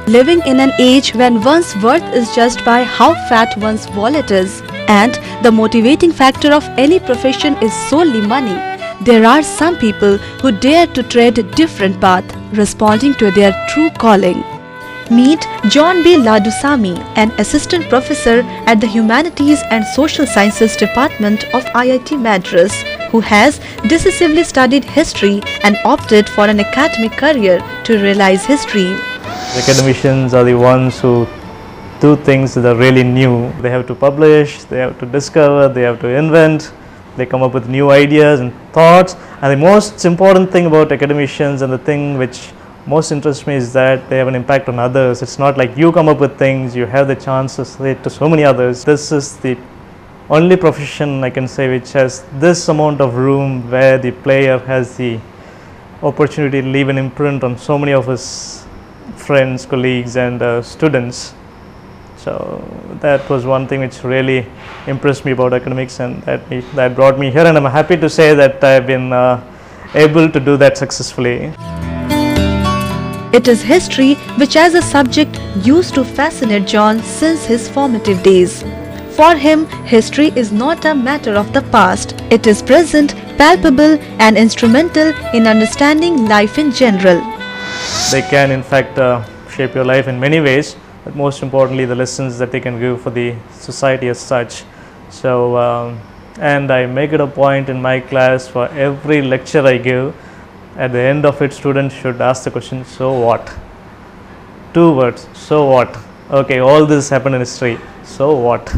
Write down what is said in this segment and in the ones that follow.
living in an age when one's worth is judged by how fat one's wallet is, and the motivating factor of any profession is solely money, there are some people who dare to tread a different path, responding to their true calling. Meet John B. Lourdusamy, an assistant professor at the Humanities and Social Sciences Department of IIT Madras, who has decisively studied history and opted for an academic career to realize his dream. The academicians are the ones who do things that are really new. They have to publish, they have to discover, they have to invent, they come up with new ideas and thoughts. And the most important thing about academicians, and the thing which most interests me, is that they have an impact on others. It's not like you come up with things, you have the chance to say it to so many others. This is the only profession I can say which has this amount of room where the player has the opportunity to leave an imprint on so many of his friends, colleagues and students. So that was one thing which really impressed me about academics, and that brought me here, and I'm happy to say that I've been able to do that successfully. It is history which as a subject used to fascinate John since his formative days. For him, history is not a matter of the past. It is present, palpable and instrumental in understanding life in general. They can in fact shape your life in many ways, but most importantly the lessons that they can give for the society as such. So and I make it a point in my class, for every lecture I give, at the end of it students should ask the question, so what? 2 words, so what? Okay, all this happened in history, so what?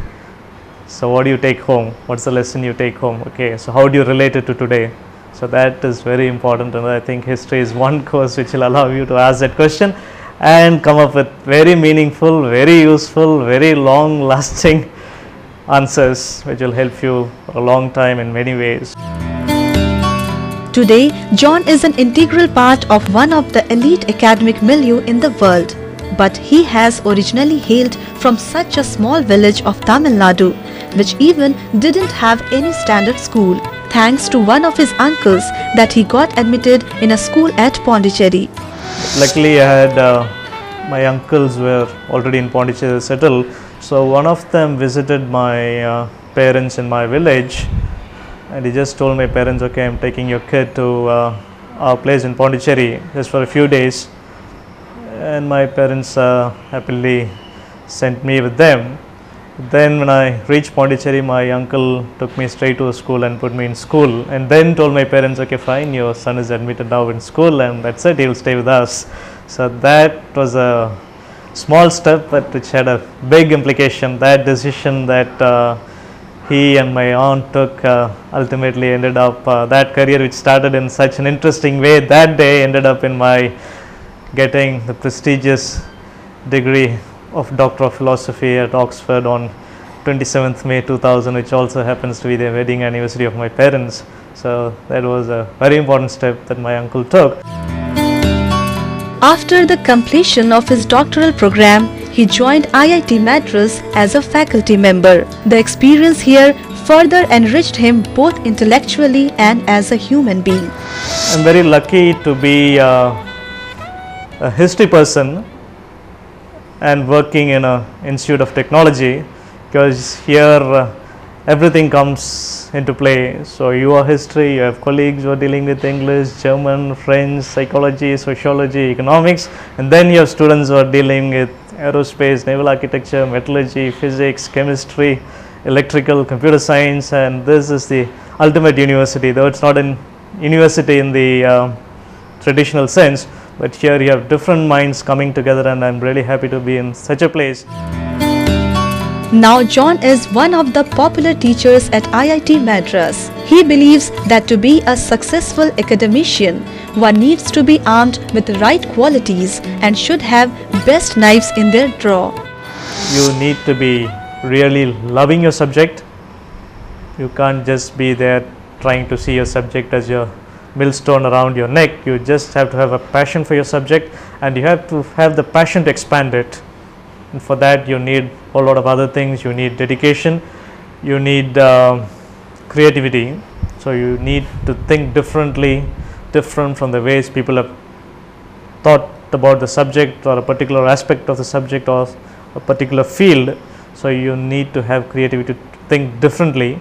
So what do you take home? What's the lesson you take home? Okay, so how do you relate it to today? So that is very important, and I think history is one course which will allow you to ask that question and come up with very meaningful, very useful, very long lasting answers which will help you for a long time in many ways. Today, John is an integral part of one of the elite academic milieu in the world. But he has originally hailed from such a small village of Tamil Nadu, which even didn't have any standard school, thanks to one of his uncles that he got admitted in a school at Pondicherry. Luckily, I had my uncles were already in Pondicherry settled, so one of them visited my parents in my village, and he just told my parents, okay, I'm taking your kid to our place in Pondicherry just for a few days. And my parents happily sent me with them. Then when I reached Pondicherry, my uncle took me straight to a school and put me in school, and then told my parents, okay fine, your son is admitted now in school and that's it, he will stay with us. So that was a small step but which had a big implication. That decision that he and my aunt took ultimately ended up, that career which started in such an interesting way that day ended up in my getting the prestigious degree of Doctor of Philosophy at Oxford on 27th May 2000, which also happens to be the wedding anniversary of my parents. So that was a very important step that my uncle took. After the completion of his doctoral program, he joined IIT Madras as a faculty member. The experience here further enriched him both intellectually and as a human being. I'm very lucky to be a history person and working in an institute of technology, because here everything comes into play. So you are history, you have colleagues who are dealing with English, German, French, psychology, sociology, economics, and then you have students who are dealing with aerospace, naval architecture, metallurgy, physics, chemistry, electrical, computer science, and this is the ultimate university, though it's not a university in the traditional sense. But here you have different minds coming together, and I'm really happy to be in such a place. Now John is one of the popular teachers at IIT Madras. He believes that to be a successful academician, one needs to be armed with the right qualities and should have best knives in their drawer. You need to be really loving your subject. You can't just be there trying to see your subject as your millstone around your neck. You just have to have a passion for your subject, and you have to have the passion to expand it. And for that you need a whole lot of other things. You need dedication, you need creativity, so you need to think differently, different from the ways people have thought about the subject or a particular aspect of the subject or a particular field. So you need to have creativity to think differently,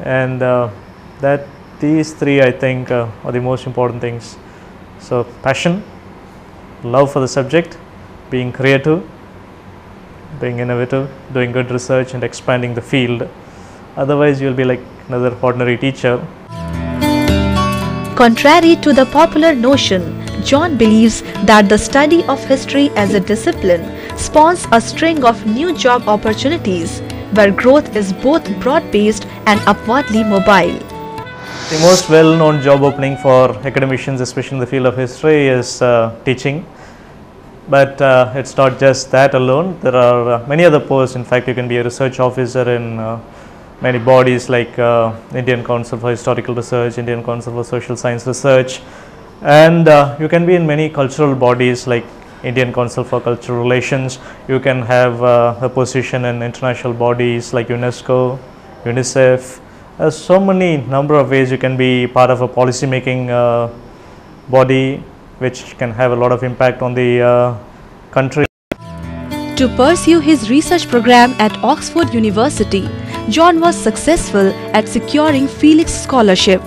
and that these three I think are the most important things. So passion, love for the subject, being creative, being innovative, doing good research and expanding the field. Otherwise you will be like another ordinary teacher. Contrary to the popular notion, John believes that the study of history as a discipline spawns a string of new job opportunities where growth is both broad-based and upwardly mobile. The most well-known job opening for academicians, especially in the field of history, is teaching. But it's not just that alone. There are many other posts. In fact, you can be a research officer in many bodies like Indian Council for Historical Research, Indian Council for Social Science Research, and you can be in many cultural bodies like Indian Council for Cultural Relations. You can have a position in international bodies like UNESCO, UNICEF. There's so many number of ways you can be part of a policy making body which can have a lot of impact on the country. To pursue his research program at Oxford University, John was successful at securing Felix Scholarship.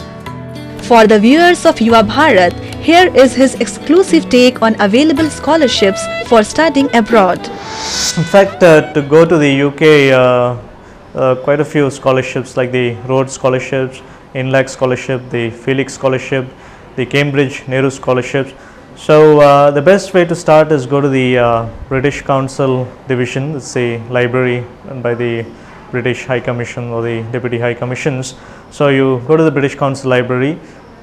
For the viewers of Yuva Bharat, here is his exclusive take on available scholarships for studying abroad. In fact, to go to the UK, quite a few scholarships like the Rhodes Scholarships, INLAC Scholarship, the Felix Scholarship, the Cambridge Nehru Scholarships. So the best way to start is go to the British Council Division. It's a library run by the British High Commission or the Deputy High Commissions. So you go to the British Council Library,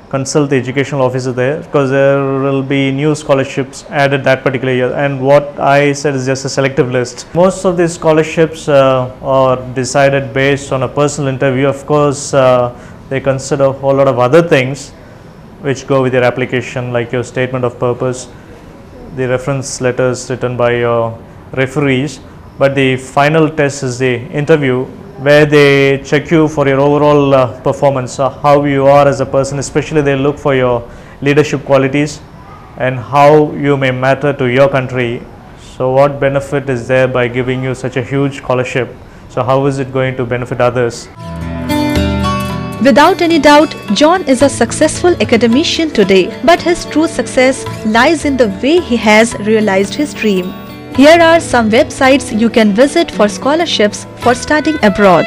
consult the educational officer there, because there will be new scholarships added that particular year, and what I said is just a selective list. Most of these scholarships are decided based on a personal interview. Of course, they consider a whole lot of other things which go with your application, like your statement of purpose, the reference letters written by your referees, but the final test is the interview, where they check you for your overall performance, how you are as a person. Especially they look for your leadership qualities and how you may matter to your country. So what benefit is there by giving you such a huge scholarship? So how is it going to benefit others? Without any doubt, John is a successful academician today, but his true success lies in the way he has realized his dream. Here are some websites you can visit for scholarships for studying abroad.